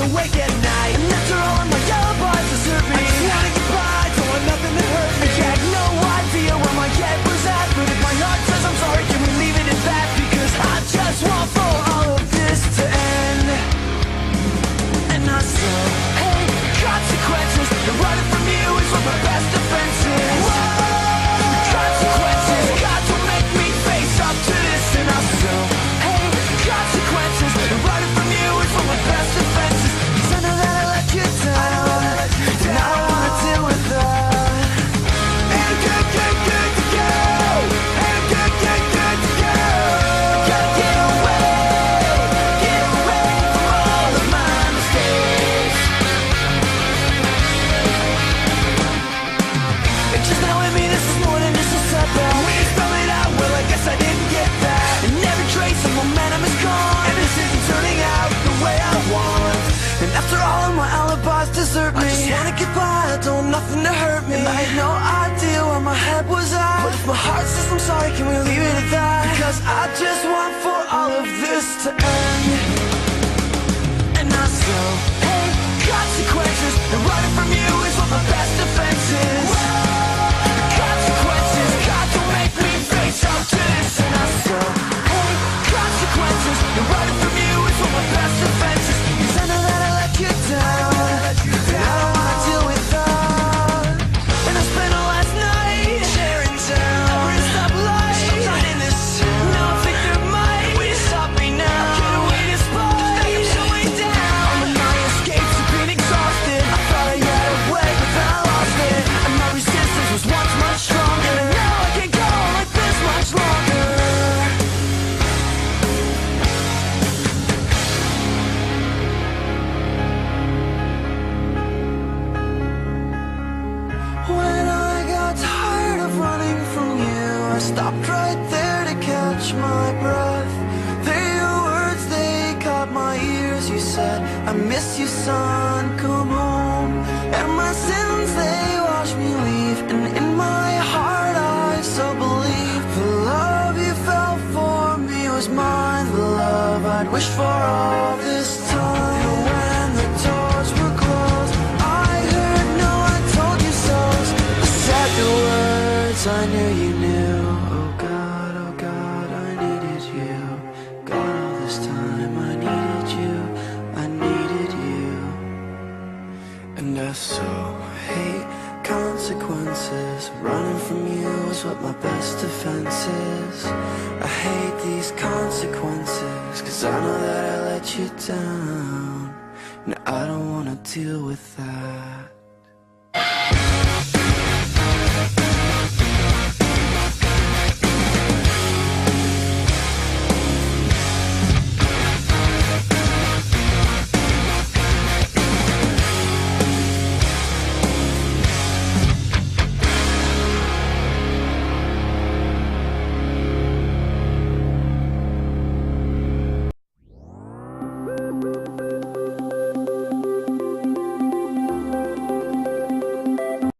awake at night. And after all of my alibis desert me, I just wanna get by, don't want nothing to hurt me. I had no idea where my head was at, but if my heart says I'm sorry, can we leave it at that? Because I just want for all of this to end. And I still hate consequences, and running from you is what my best defense is. Consequences, God, don't make me face up to this. And I still hate consequences, and running from you is what my best defense is. 'Cause I know that I let you down, and I don't wanna deal with that. And I'm good, good, good to go. And I'm good, good, good to go. Gotta get away from all of my mistakes. It just now hit me, this is more than just a setback. When you spell it out, well, I guess I didn't get that. And every trace of momentum is gone, and this isn't turning out the way I want. And after all of my alibis desert me, I just wanna get by, I don't want nothing to hurt me. And I had no idea where my head was at, but if my heart says I'm sorry, can we leave it at that? Because I just want for all of this to end. And I still hate consequences, and running from you is what my best defense is. Consequences, God, don't make me face up to this. And I still hate consequences, and running from you is what my best defense is. 'Cause I know that I let you down, and I don't wanna deal with that. And I spent all last night tearing down every stoplight, something in this town. Now I think there might be stop me now. Get away despite I'm showing down. All of my escapes have been exhausted. I thought I had a way, but then I lost it. And my resistance was once much stronger, and now I can't go like this much longer. When I got tired of running from you, I stopped right there to catch my breath. They're your words, they caught my ears. You said, I miss you, son, come home. And my sins, they watched me leave. And in my heart I so believe the love you felt for me was mine. The love I'd wished for all this time. And when the doors were closed, I heard no, I told you so. I said the words I knew you knew. Oh God, I needed you. God, all this time I needed you, I needed you. And I so hate consequences. Running from you is what my best defense is. I hate these consequences, 'cause I know that I let you down, and I don't wanna deal with that.